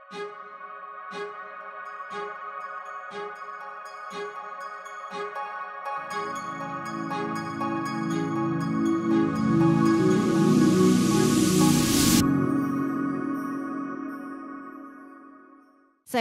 So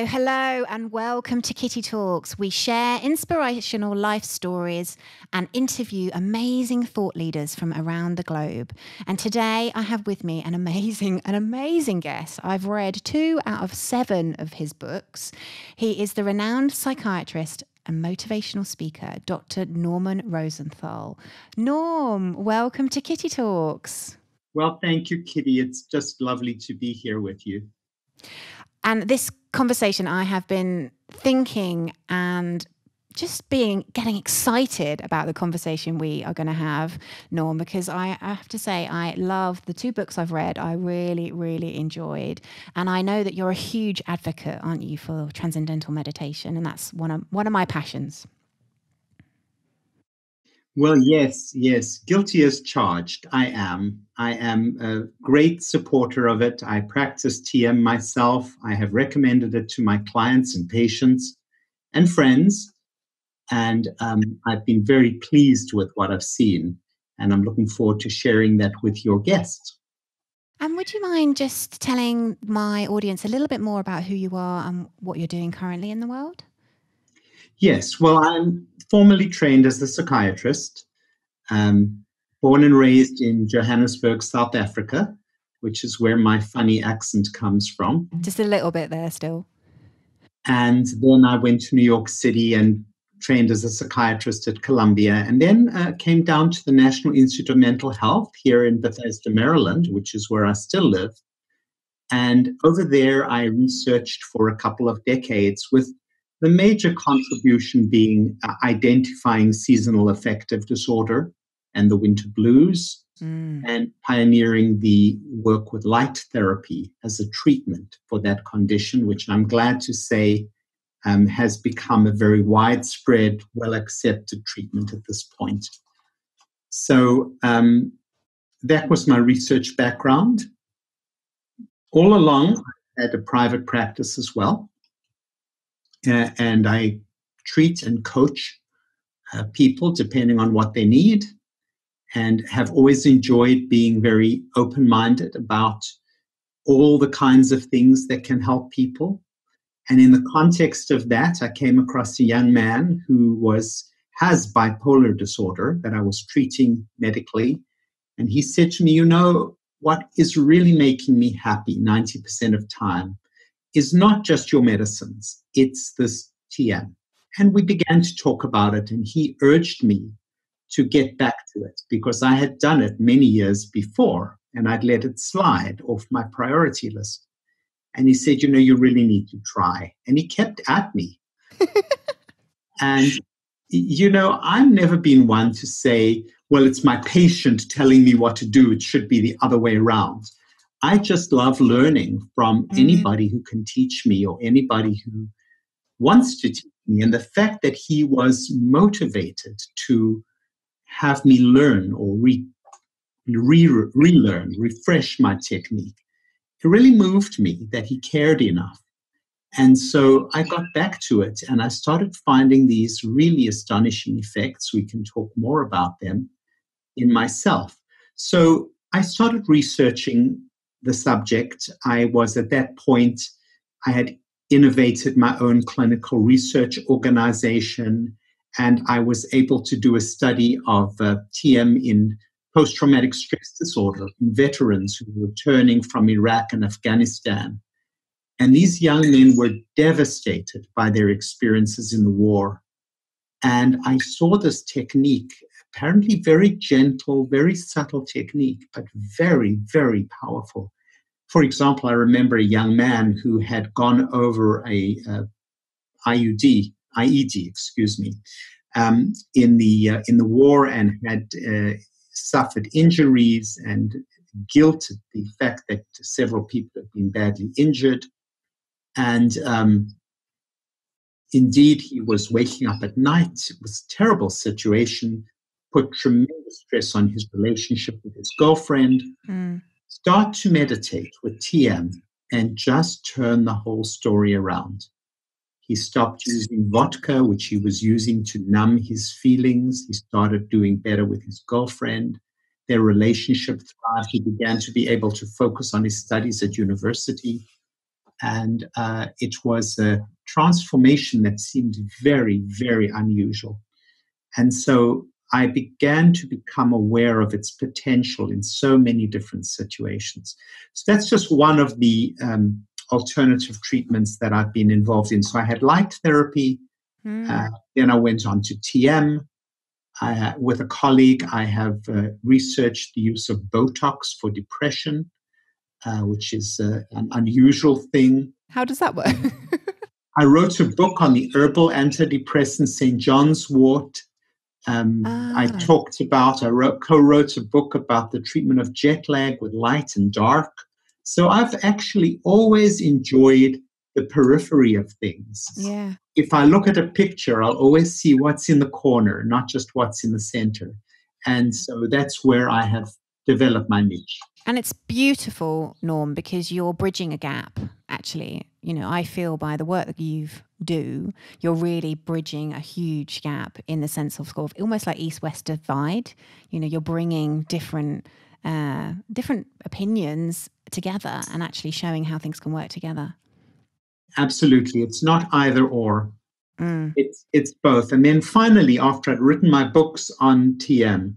hello and welcome to Kitty Talks. We share inspirational life stories and interview amazing thought leaders from around the globe. And today I have with me an amazing guest. I've read 2 out of 7 of his books. He is the renowned psychiatrist and motivational speaker, Dr. Norman Rosenthal. Norm, welcome to Kitty Talks. Well, thank you, Kitty. It's just lovely to be here with you. And this conversation, I have been thinking and just getting excited about the conversation we are going to have, Norm, because I have to say I love the 2 books I've read. I really, really enjoyed. And I know that you're a huge advocate, aren't you, for transcendental meditation? And that's one of my passions. Well, yes. Guilty as charged. I am a great supporter of it. I practice TM myself. I have recommended it to my clients and patients and friends. And I've been very pleased with what I've seen. And I'm looking forward to sharing that with your guests. And would you mind just telling my audience a little bit more about who you are and what you're doing currently in the world? Yes, well, I'm formally trained as a psychiatrist, born and raised in Johannesburg, South Africa, which is where my funny accent comes from. Just a little bit there still. And then I went to New York City and trained as a psychiatrist at Columbia, and then came down to the National Institute of Mental Health here in Bethesda, Maryland, which is where I still live. And over there, I researched for a couple of decades, with the major contribution being identifying seasonal affective disorder and the winter blues, and pioneering the work with light therapy as a treatment for that condition, which I'm glad to say has become a very widespread, well-accepted treatment at this point. So that was my research background. All along, I had a private practice as well. And I treat and coach people depending on what they need, and have always enjoyed being very open-minded about all the kinds of things that can help people. And in the context of that, I came across a young man who has bipolar disorder that I was treating medically. And he said to me, you know, what is really making me happy 90% of time is not just your medicines, it's this TM. And we began to talk about it, and he urged me to get back to it because I had done it many years before and I'd let it slide off my priority list. And he said, you know, you really need to try. And he kept at me. And, you know, I've never been one to say, well, it's my patient telling me what to do. It should be the other way around. I just love learning from anybody who can teach me or anybody who wants to teach me. And the fact that he was motivated to have me learn or relearn, refresh my technique, it really moved me that he cared enough. And so I got back to it and I started finding these really astonishing effects. We can talk more about them in myself. So I started researching the subject. I was at that point, I had innovated my own clinical research organization, and I was able to do a study of TM in post-traumatic stress disorder in veterans who were returning from Iraq and Afghanistan. And these young men were devastated by their experiences in the war. And I saw this technique, apparently very gentle, very subtle technique, but very, very powerful. For example, I remember a young man who had gone over a IED, in the war, and had suffered injuries and guilt at the fact that several people had been badly injured. And indeed, he was waking up at night. It was a terrible situation, put tremendous stress on his relationship with his girlfriend. Start to meditate with TM, and just turned the whole story around. He stopped using vodka, which he was using to numb his feelings. He started doing better with his girlfriend. Their relationship thrived. He began to be able to focus on his studies at university. And it was a transformation that seemed very, very unusual. And so I began to become aware of its potential in so many different situations. So that's just one of the alternative treatments that I've been involved in. So I had light therapy. Then I went on to TM. With a colleague, I have researched the use of Botox for depression, which is an unusual thing. How does that work? I wrote a book on the herbal antidepressant St. John's wort. I co-wrote a book about the treatment of jet lag with light and dark. So I've actually always enjoyed the periphery of things. Yeah. If I look at a picture, I'll always see what's in the corner, not just what's in the center. And so that's where I have developed my niche. And it's beautiful, Norm, because you're bridging a gap, actually. You know, I feel by the work that you do, you're really bridging a huge gap in the sense of sort of almost like East-West divide. You know, you're bringing different opinions together and actually showing how things can work together. Absolutely. It's not either or. It's both. And then finally, after I'd written my books on TM,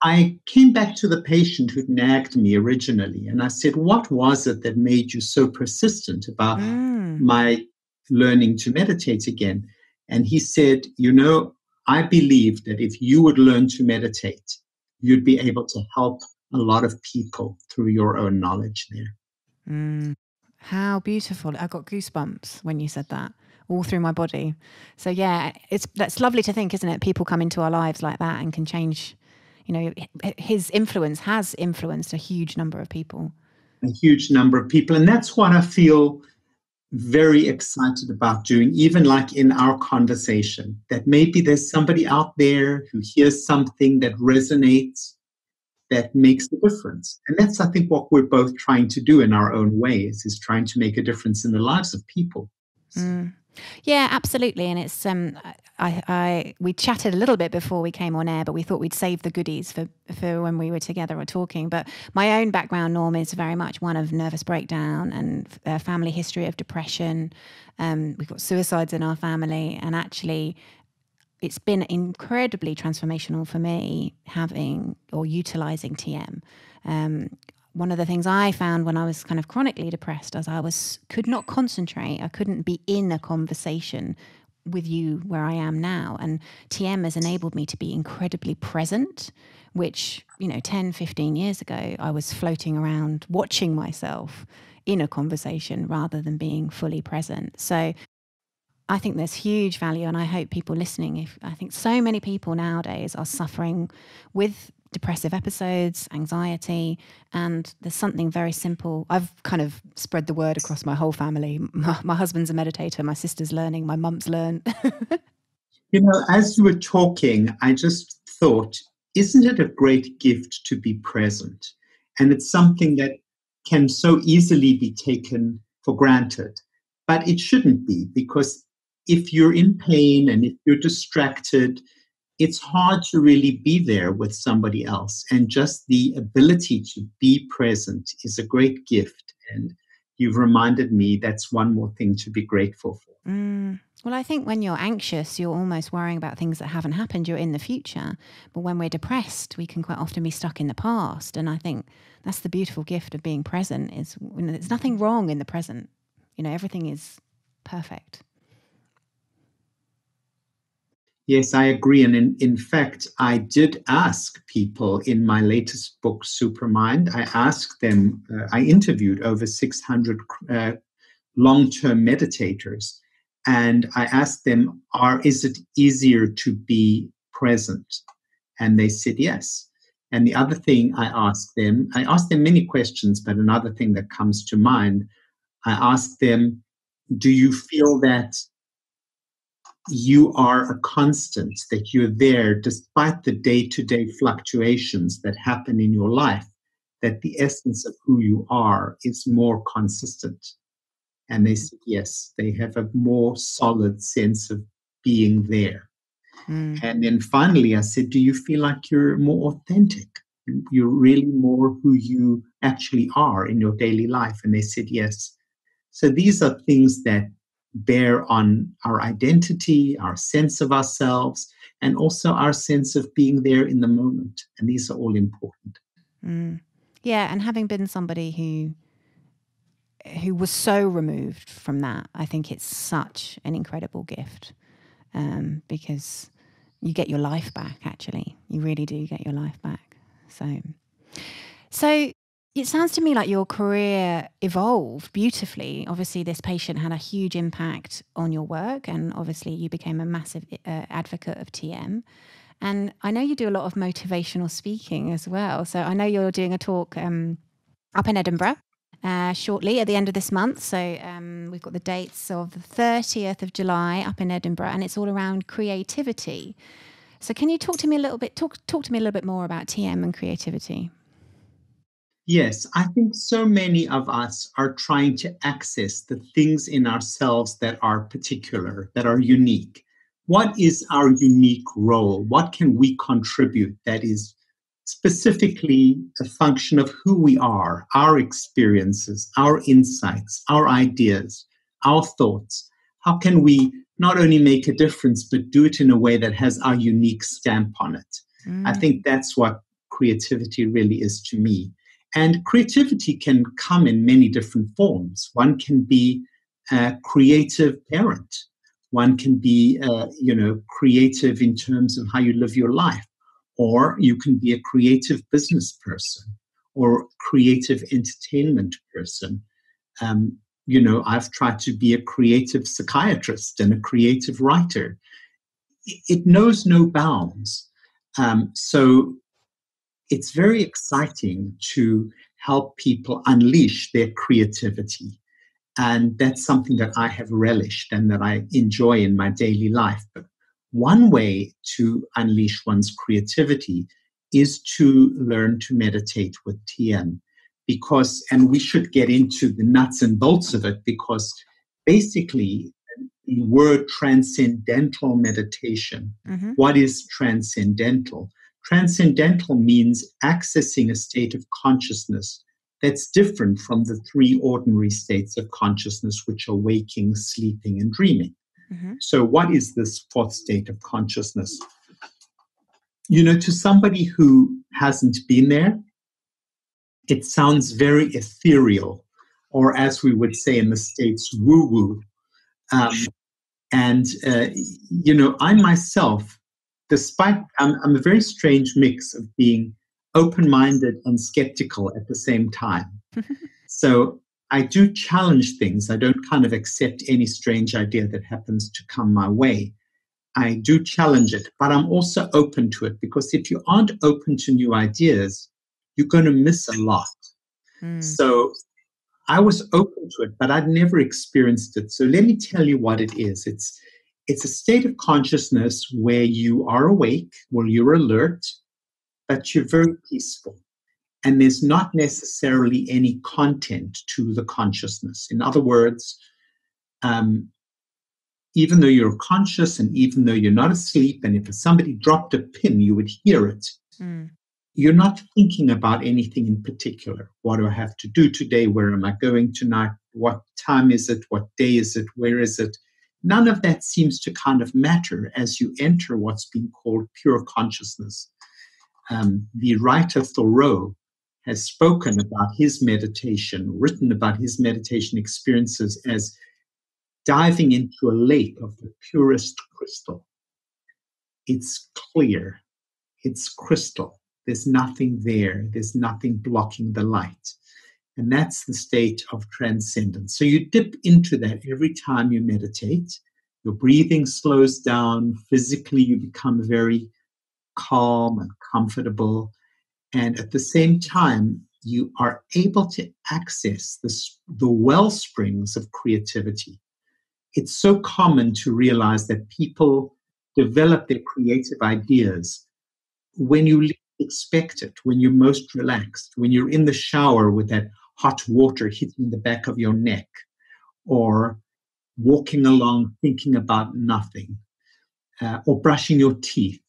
I came back to the patient who'd nagged me originally, and I said, what was it that made you so persistent about my learning to meditate again? And he said, I believe that if you would learn to meditate, you'd be able to help a lot of people through your own knowledge there. How beautiful. I got goosebumps when you said that all through my body. So yeah, that's lovely to think, isn't it? People come into our lives like that and can change. You know, his influence has influenced a huge number of people. A huge number of people. And that's what I feel very excited about doing, even like in our conversation, that maybe there's somebody out there who hears something that resonates, that makes a difference. And that's, I think, what we're both trying to do in our own ways, is trying to make a difference in the lives of people. Yeah, absolutely. And it's we chatted a little bit before we came on air, but we thought we'd save the goodies for when we were together or talking. But my own background, Norm, is very much one of nervous breakdown and a family history of depression. We've got suicides in our family, and actually it's been incredibly transformational for me having or utilizing TM. One of the things I found when I was kind of chronically depressed, as I could not concentrate, I couldn't be in a conversation with you where I am now. And TM has enabled me to be incredibly present, which, 10, 15 years ago, I was floating around watching myself in a conversation rather than being fully present. So I think there's huge value, and I hope people listening, I think so many people nowadays are suffering with depressive episodes, anxiety, and there's something very simple. I've kind of spread the word across my whole family. My husband's a meditator, my sister's learning, my mum's learned. As you were talking, I just thought, isn't it a great gift to be present? And it's something that can so easily be taken for granted, but it shouldn't be, because if you're in pain and if you're distracted, it's hard to really be there with somebody else. And just the ability to be present is a great gift. And you've reminded me that's one more thing to be grateful for. Well, I think when you're anxious, you're almost worrying about things that haven't happened. You're in the future. But when we're depressed, we can quite often be stuck in the past. And I think that's the beautiful gift of being present, is there's nothing wrong in the present. Everything is perfect. Yes, I agree. And in fact, I did ask people in my latest book, Supermind, I interviewed over 600 long-term meditators, and I asked them, is it easier to be present? And they said yes. And the other thing I asked them many questions, but another thing that comes to mind, I asked them, do you feel that you are a constant, that you're there despite the day-to-day fluctuations that happen in your life, that the essence of who you are is more consistent? And they said, yes, they have a more solid sense of being there. And then finally, I said, do you feel like you're more authentic? You're really more who you actually are in your daily life? And they said, yes. So these are things that bear on our identity, our sense of ourselves, and also our sense of being there in the moment. And these are all important. Yeah, and having been somebody who was so removed from that, I think it's such an incredible gift, because you get your life back. Actually, you really do get your life back. So it sounds to me like your career evolved beautifully. Obviously, this patient had a huge impact on your work, and obviously you became a massive advocate of TM. And I know you do a lot of motivational speaking as well. So I know you're doing a talk up in Edinburgh shortly at the end of this month. So we've got the dates of the 30th of July up in Edinburgh, and it's all around creativity. So can you talk to me a little bit more about TM and creativity? Yes, I think so many of us are trying to access the things in ourselves that are particular, that are unique. What is our unique role? What can we contribute that is specifically a function of who we are, our experiences, our insights, our ideas, our thoughts? How can we not only make a difference, but do it in a way that has our unique stamp on it? I think that's what creativity really is to me. And creativity can come in many different forms. One can be a creative parent. One can be, creative in terms of how you live your life. Or you can be a creative business person or creative entertainment person. I've tried to be a creative psychiatrist and a creative writer. It knows no bounds. So it's very exciting to help people unleash their creativity. And that's something that I have relished and that I enjoy in my daily life. But one way to unleash one's creativity is to learn to meditate with TM. And we should get into the nuts and bolts of it, because basically the word transcendental meditation, what is transcendental? Transcendental means accessing a state of consciousness that's different from the three ordinary states of consciousness, which are waking, sleeping, and dreaming. So what is this fourth state of consciousness? To somebody who hasn't been there, it sounds very ethereal, or as we would say in the States, woo-woo. I myself, I'm a very strange mix of being open-minded and skeptical at the same time. So I do challenge things. I don't kind of accept any strange idea that happens to come my way. I do challenge it, but I'm also open to it, because if you aren't open to new ideas, you're going to miss a lot. So I was open to it, but I'd never experienced it. So let me tell you what it is. It's a state of consciousness where you are awake, where you're alert, but you're very peaceful. And there's not necessarily any content to the consciousness. In other words, even though you're conscious and even though you're not asleep, and if somebody dropped a pin, you would hear it. You're not thinking about anything in particular. What do I have to do today? Where am I going tonight? What time is it? What day is it? Where is it? None of that seems to kind of matter as you enter what's being called pure consciousness. The writer Thoreau has spoken about his meditation, written about his meditation experiences as diving into a lake of the purest crystal. It's clear. It's crystal. There's nothing there. There's nothing blocking the light. And that's the state of transcendence. So you dip into that every time you meditate. Your breathing slows down. Physically, you become very calm and comfortable. And at the same time, you are able to access the well springs of creativity. It's so common to realize that people develop their creative ideas when you leave expect it, when you're most relaxed, when you're in the shower with that hot water hitting the back of your neck, or walking along thinking about nothing, or brushing your teeth.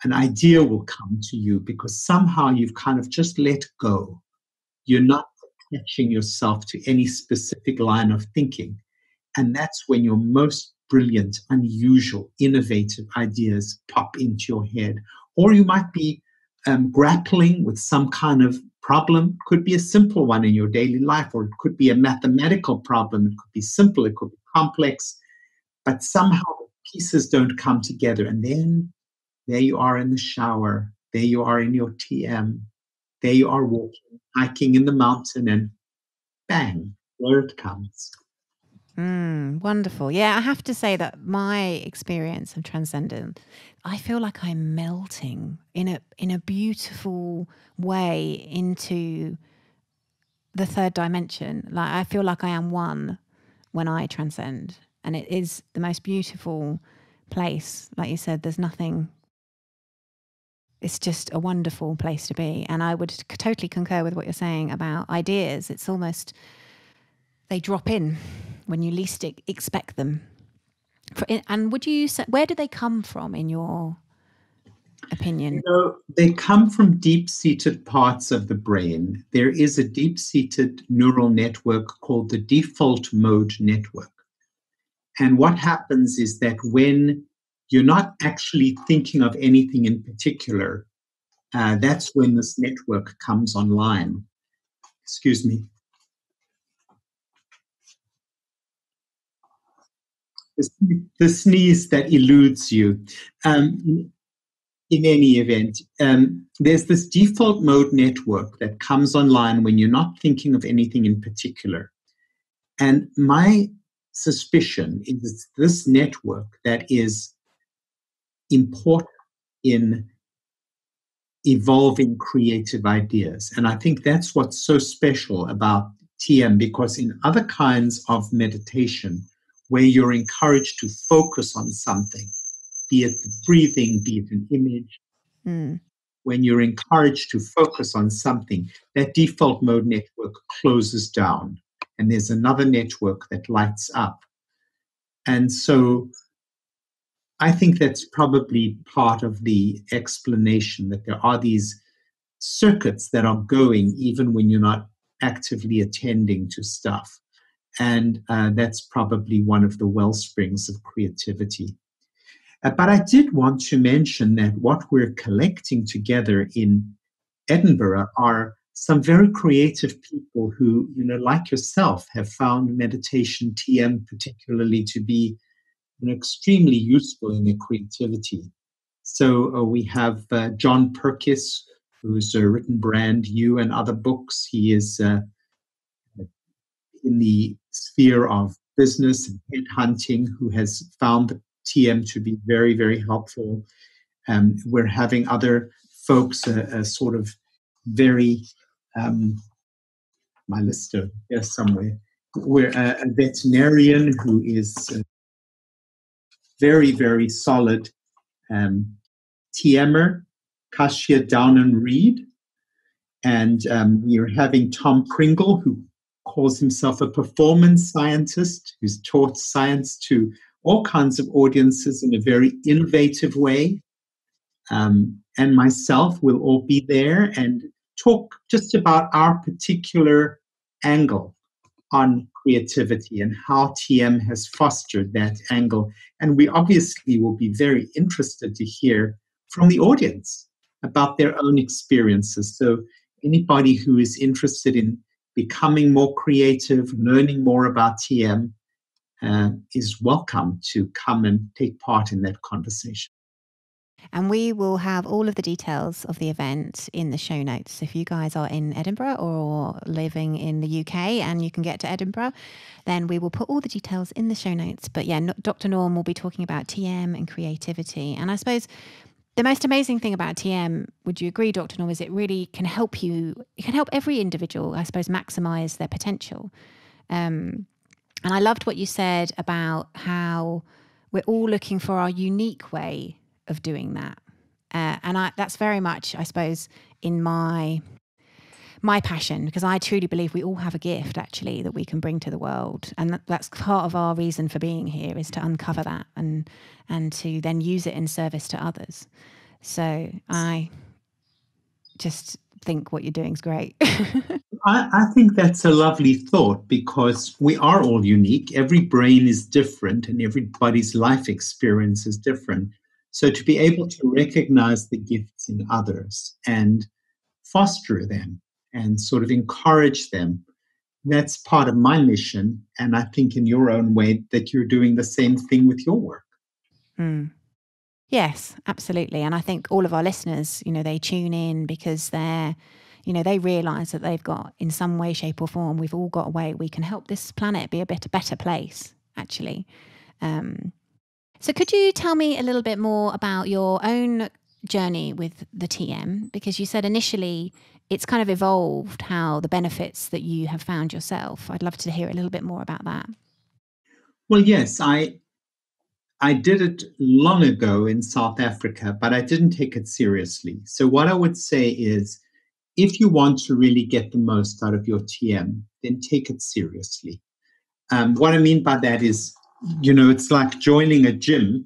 An idea will come to you because somehow you've kind of just let go. You're not attaching yourself to any specific line of thinking. And that's when your most brilliant, unusual, innovative ideas pop into your head. Or you might be grappling with some kind of problem. Could be a simple one in your daily life, or it could be a mathematical problem. It could be simple, it could be complex, but somehow pieces don't come together. And then there you are in the shower. There you are in your TM. There you are walking, hiking in the mountain, and bang, there it comes. Wonderful. Yeah, I have to say that my experience of transcendent, I feel like I'm melting in a beautiful way into the third dimension. Like I feel like I am one when I transcend, and it is the most beautiful place. Like you said, there's nothing. It's just a wonderful place to be, and I would totally concur with what you're saying about ideas. It's almost they drop in when you least expect them. And would you say, where do they come from in your opinion? They come from deep-seated parts of the brain. There is a deep-seated neural network called the default mode network. And what happens is that when you're not actually thinking of anything in particular, that's when this network comes online. Excuse me. The sneeze that eludes you. In any event, there's this default mode network that comes online when you're not thinking of anything in particular. And my suspicion is this network that is important in evolving creative ideas. And I think that's what's so special about TM, because in other kinds of meditation, where you're encouraged to focus on something, be it the breathing, be it an image, when you're encouraged to focus on something, that default mode network closes down and there's another network that lights up. And so I think that's probably part of the explanation, that there are these circuits that are going even when you're not actively attending to stuff. And that's probably one of the well springs of creativity. But I did want to mention that what we're collecting together in Edinburgh are some very creative people who, like yourself, have found meditation TM particularly to be extremely useful in their creativity. So we have John Perkis, who's written Brand New and other books. He is in the sphere of business and headhunting, who has found the TM to be very, very helpful. We're having other folks, sort of very, my list of here somewhere. We're a veterinarian who is very, very solid TMer, Kasia Downen-Reed. And we're having Tom Pringle, who calls himself a performance scientist, who's taught science to all kinds of audiences in a very innovative way. And myself will all be there and talk just about our particular angle on creativity and how TM has fostered that angle. And we obviously will be very interested to hear from the audience about their own experiences. So anybody who is interested in becoming more creative, learning more about TM, is welcome to come and take part in that conversation. And we will have all of the details of the event in the show notes. So if you guys are in Edinburgh or living in the UK and you can get to Edinburgh, then we will put all the details in the show notes. But yeah, Dr. Norm will be talking about TM and creativity. And I suppose the most amazing thing about TM, would you agree, Dr. Norm, is it really can help you, it can help every individual, I suppose, maximize their potential. And I loved what you said about how we're all looking for our unique way of doing that. That's very much, I suppose, in my passion, because I truly believe we all have a gift actually that we can bring to the world, and that's part of our reason for being here, is to uncover that and to then use it in service to others. So I just think what you're doing is great. I think that's a lovely thought because we are all unique. Every brain is different and everybody's life experience is different. So to be able to recognize the gifts in others and foster them and sort of encourage them, that's part of my mission. And I think in your own way that you're doing the same thing with your work. Mm. Yes, absolutely. And I think all of our listeners, they tune in because they realize that they've got, in some way, shape or form, we've all got a way we can help this planet be a better place, actually. So could you tell me a little bit more about your own journey with the TM? Because you said initially it's kind of evolved, how the benefits that you have found yourself. I'd love to hear a little bit more about that. Well, yes, I did it long ago in South Africa, but I didn't take it seriously. So what I would say is, if you want to really get the most out of your TM, then take it seriously. What I mean by that is, it's like joining a gym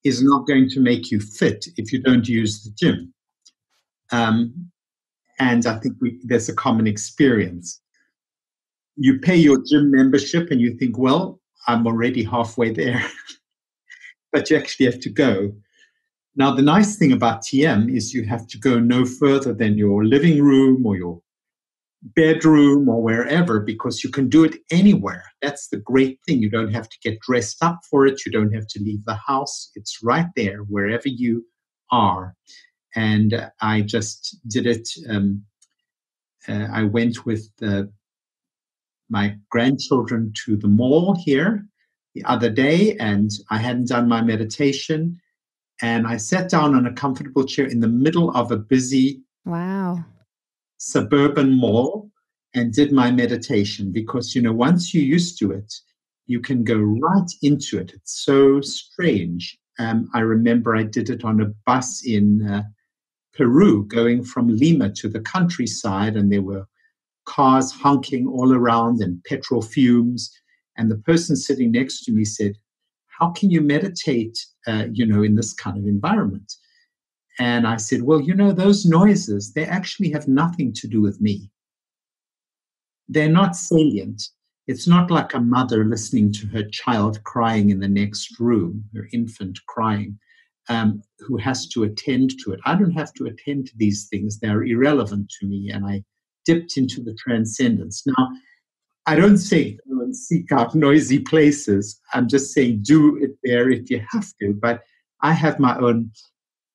is not going to make you fit if you don't use the gym. And I think there's a common experience. You pay your gym membership and you think, well, I'm already halfway there, but you actually have to go. Now, the nice thing about TM is you have to go no further than your living room or your bedroom or wherever, because you can do it anywhere. That's the great thing. You don't have to get dressed up for it. You don't have to leave the house. It's right there wherever you are. And I just did it. I went with my grandchildren to the mall here the other day, and I hadn't done my meditation. And I sat down on a comfortable chair in the middle of a busy suburban mall and did my meditation because, once you're used to it, you can go right into it. It's so strange. I remember I did it on a bus in Peru, going from Lima to the countryside, and there were cars honking all around and petrol fumes. And the person sitting next to me said, how can you meditate, in this kind of environment? And I said, well, those noises, they actually have nothing to do with me. They're not salient. It's not like a mother listening to her child crying in the next room, her infant crying, who has to attend to it. I don't have to attend to these things. They're irrelevant to me. And I dipped into the transcendence. Now, I don't say go and seek out noisy places. I'm just saying do it there if you have to. But I have my own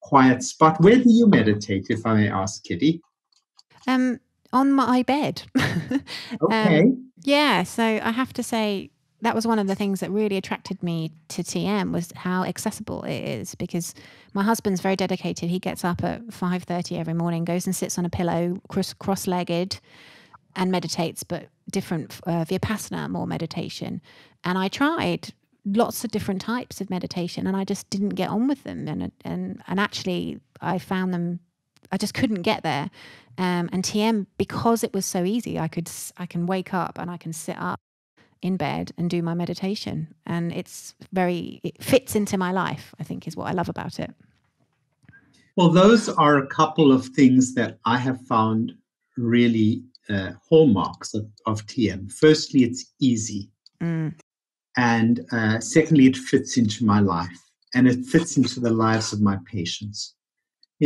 quiet spot. Where do you meditate, if I may ask, Kitty? On my bed. Okay. Yeah, so I have to say that was one of the things that really attracted me to TM, was how accessible it is, because my husband's very dedicated. He gets up at 5:30 every morning, goes and sits on a pillow, cross-legged, and meditates, but different Vipassana, more meditation. And I tried lots of different types of meditation, and I just didn't get on with them. And actually, I found them, I just couldn't get there. And TM, because it was so easy, I can wake up and I can sit up in bed and do my meditation, and it fits into my life, I think, is what I love about it. Well, those are a couple of things that I have found really hallmarks of TM. Firstly, it's easy. And secondly, it fits into my life, and it fits into the lives of my patients.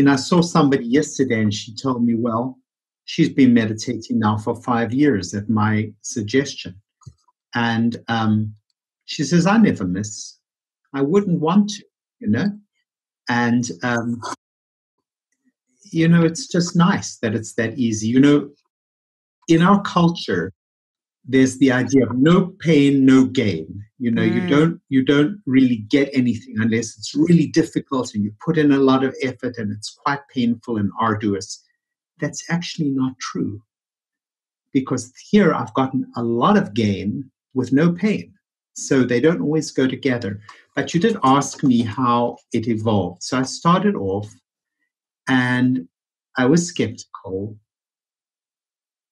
I saw somebody yesterday and she told me, well, she's been meditating now for 5 years at my suggestion. And she says, I never miss. I wouldn't want to, And, it's just nice that it's that easy. In our culture, there's the idea of no pain, no gain. You don't really get anything unless it's really difficult and you put in a lot of effort and it's quite painful and arduous. That's actually not true. Because here I've gotten a lot of gain with no pain. So they don't always go together. But you did ask me how it evolved. So I started off And I was skeptical.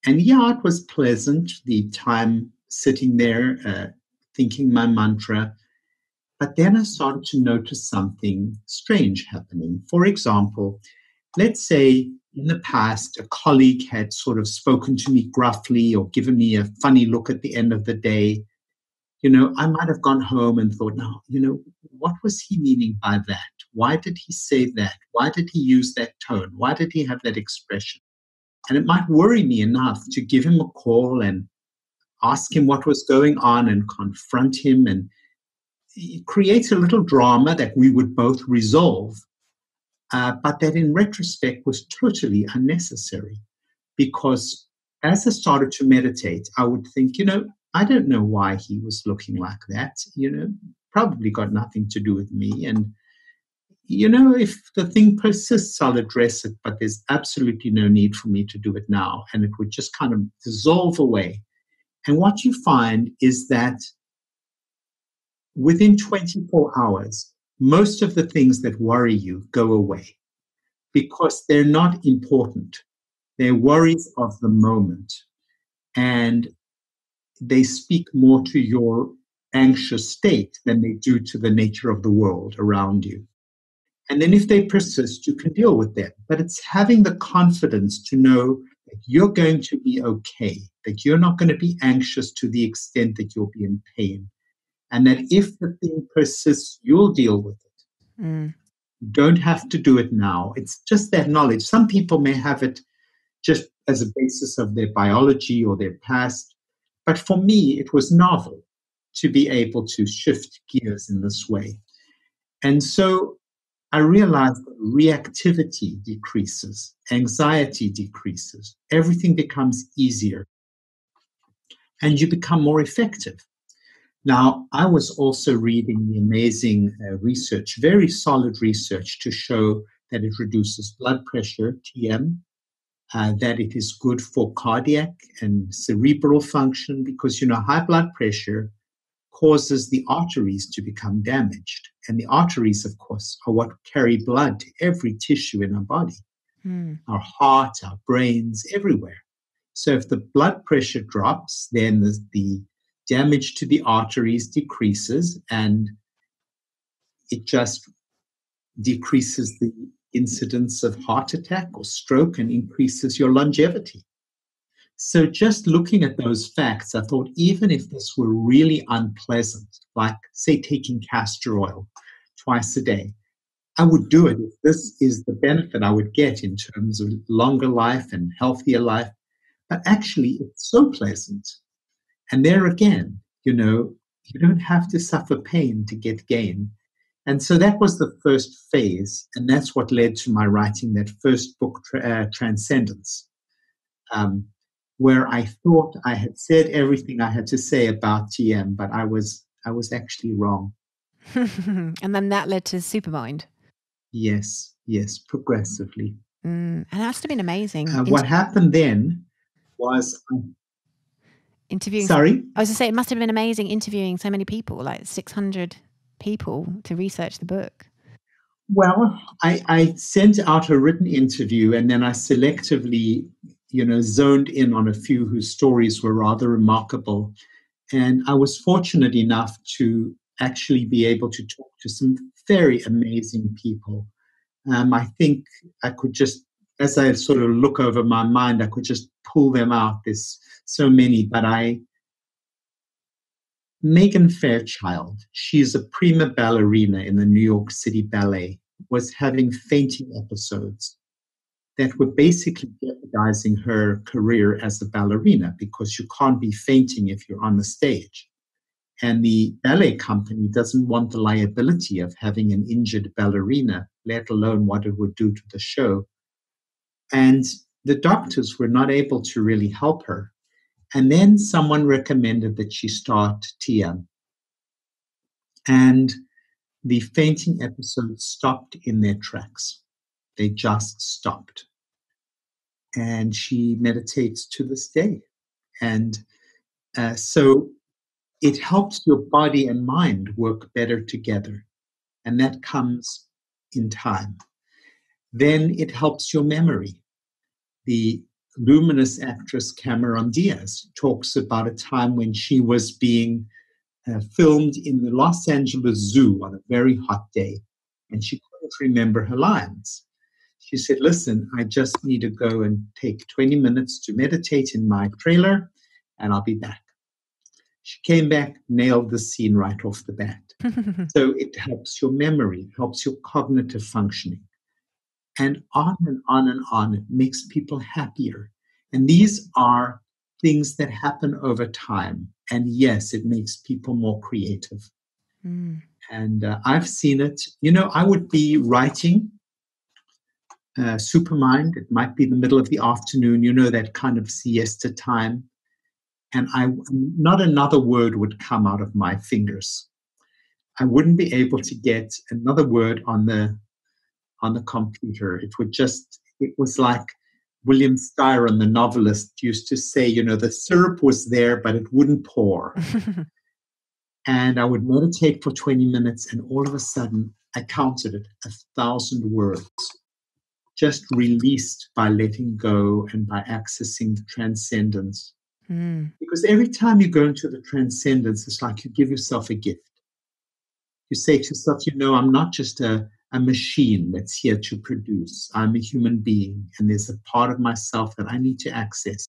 And yeah, it was pleasant, the time sitting there, thinking my mantra. But then I started to notice something strange happening. For example, let's say in the past, a colleague had sort of spoken to me gruffly or given me a funny look at the end of the day. I might have gone home and thought, no, what was he meaning by that? Why did he say that? Why did he use that tone? Why did he have that expression? And it might worry me enough to give him a call and ask him what was going on and confront him and create a little drama that we would both resolve, but that in retrospect was totally unnecessary. Because as I started to meditate, I would think, I don't know why he was looking like that, probably got nothing to do with me. And, if the thing persists, I'll address it, but there's absolutely no need for me to do it now. And it would just kind of dissolve away. And what you find is that within 24 hours, most of the things that worry you go away because they're not important. They're worries of the moment. And they speak more to your anxious state than they do to the nature of the world around you. And then if they persist, you can deal with them. But it's having the confidence to know that you're going to be okay, that you're not going to be anxious to the extent that you'll be in pain. And that if the thing persists, you'll deal with it. Mm. You don't have to do it now. It's just that knowledge. Some people may have it just as a basis of their biology or their past. But for me, it was novel to be able to shift gears in this way. And so I realized that reactivity decreases, anxiety decreases, everything becomes easier, and you become more effective. Now, I was also reading the amazing research, very solid research to show that it reduces blood pressure, TM, that it is good for cardiac and cerebral function because, high blood pressure causes the arteries to become damaged. And the arteries, of course, are what carry blood to every tissue in our body, our heart, our brains, everywhere. So if the blood pressure drops, then the damage to the arteries decreases and it just decreases the incidence of heart attack or stroke and increases your longevity. So just looking at those facts, I thought even if this were really unpleasant, like say taking castor oil twice a day, I would do it if this is the benefit I would get in terms of longer life and healthier life. But actually, it's so pleasant. And there again, you don't have to suffer pain to get gain. And so that was the first phase. And that's what led to my writing that first book, Transcendence, where I thought I had said everything I had to say about TM, but I was actually wrong. And then that led to Supermind. Yes, progressively. And that must have been amazing. What happened then was interviewing. Sorry? I was going to say, it must have been amazing interviewing so many people, like 600 people to research the book. Well, I sent out a written interview and then I selectively, zoned in on a few whose stories were rather remarkable. And I was fortunate enough to actually be able to talk to some very amazing people. I think I could just, as I sort of look over my mind, I could just pull them out. There's so many, but Megan Fairchild, she's a prima ballerina in the New York City Ballet, was having fainting episodes that were basically jeopardizing her career as a ballerina because you can't be fainting if you're on the stage. And the ballet company doesn't want the liability of having an injured ballerina, let alone what it would do to the show. And the doctors were not able to really help her. And then someone recommended that she start TM. And the fainting episodes stopped in their tracks. They just stopped. And she meditates to this day. And so it helps your body and mind work better together. And that comes in time. then it helps your memory. The luminous actress Cameron Diaz talks about a time when she was being filmed in the Los Angeles Zoo on a very hot day, and she couldn't remember her lines. She said, listen, I just need to go and take 20 minutes to meditate in my trailer, and I'll be back. She came back, nailed the scene right off the bat. So it helps your memory, helps your cognitive functioning. And on and on and on. It makes people happier. And these are things that happen over time. And yes, it makes people more creative. And I've seen it. I would be writing Supermind. It might be the middle of the afternoon, that kind of siesta time. And not another word would come out of my fingers. I wouldn't be able to get another word on the computer. It was like William Styron, the novelist, used to say, the syrup was there, but it wouldn't pour. And I would meditate for 20 minutes, and all of a sudden, I counted it, 1,000 words, just released by letting go and by accessing the transcendence. Because every time you go into the transcendence, it's like you give yourself a gift. You say to yourself, I'm not just a machine that's here to produce. I'm a human being, and there's a part of myself that I need to access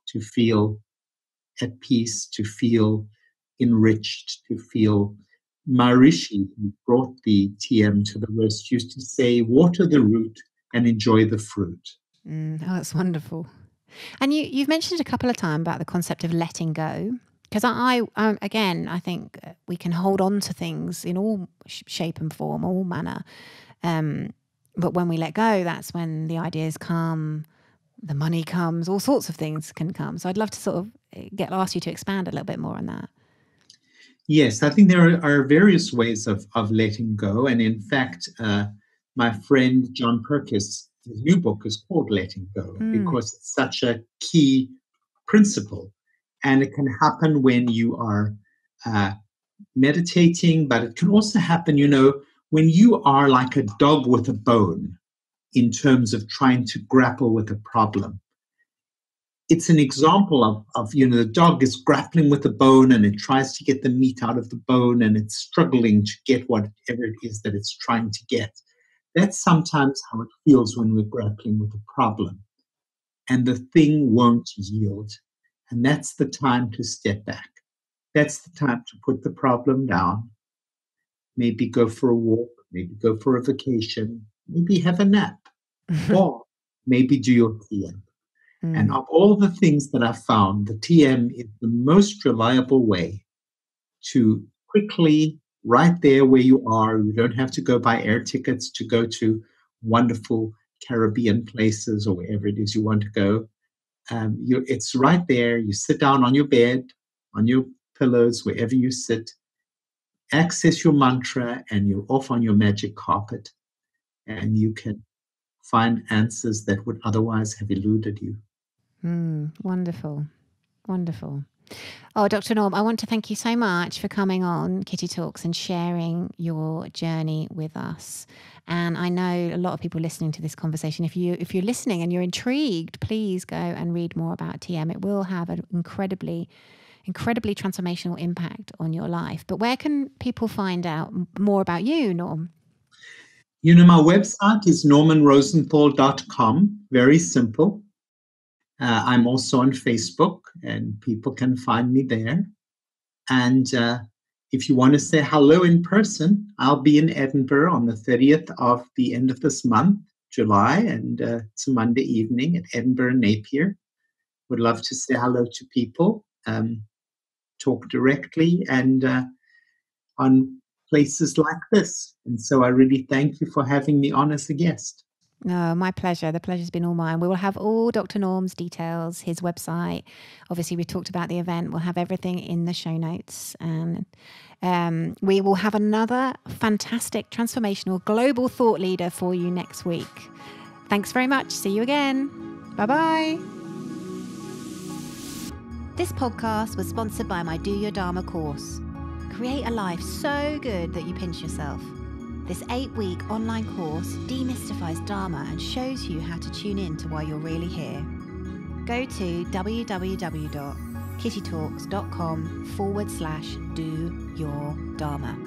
to feel at peace, to feel enriched, to feel. Maharishi, who brought the TM to the West, used to say, water the root and enjoy the fruit. Oh, that's wonderful. And you've mentioned a couple of times about the concept of letting go. Because I think we can hold on to things in all shape and form, all manner. But when we let go, that's when the ideas come, the money comes, all sorts of things can come. So I'd love to sort of ask you to expand a little bit more on that. Yes, I think there are various ways of letting go. And in fact, my friend John Perkis, his new book is called Letting Go, because it's such a key principle. And it can happen when you are meditating, but it can also happen, when you are like a dog with a bone in terms of trying to grapple with a problem. It's an example of the dog is grappling with the bone, and it tries to get the meat out of the bone, and it's struggling to get whatever it is that it's trying to get. That's sometimes how it feels when we're grappling with a problem, and the thing won't yield. And that's the time to step back. That's the time to put the problem down. Maybe go for a walk, maybe go for a vacation, maybe have a nap, or maybe do your TM. And of all the things that I've found, the TM is the most reliable way to quickly, right there where you are, you don't have to go buy air tickets to go to wonderful Caribbean places or wherever it is you want to go. It's right there. You sit down on your bed, on your pillows, wherever you sit, access your mantra, and you're off on your magic carpet, and you can find answers that would otherwise have eluded you. Wonderful. Wonderful. Oh, Dr. Norm, I want to thank you so much for coming on Kitty Talks and sharing your journey with us. And I know a lot of people listening to this conversation, if you're listening and you're intrigued, please go and read more about TM. It will have an incredibly transformational impact on your life. But where can people find out more about you, Norm? My website is normanrosenthal.com. Very simple. I'm also on Facebook, and people can find me there. And if you want to say hello in person, I'll be in Edinburgh on the 30th of the end of this month, July, and it's a Monday evening at Edinburgh Napier. Would love to say hello to people, talk directly, and on places like this. And so I really thank you for having me on as a guest. No, my pleasure. The pleasure's been all mine. We will have all Dr. Norm's details, his website. Obviously, we talked about the event. We'll have everything in the show notes. And we will have another fantastic, transformational, global thought leader for you next week. Thanks very much. See you again. Bye-bye. This podcast was sponsored by my Do Your Dharma course. Create a life so good that you pinch yourself. This 8-week online course demystifies Dharma and shows you how to tune in to why you're really here. Go to www.kittytalks.com/do your Dharma.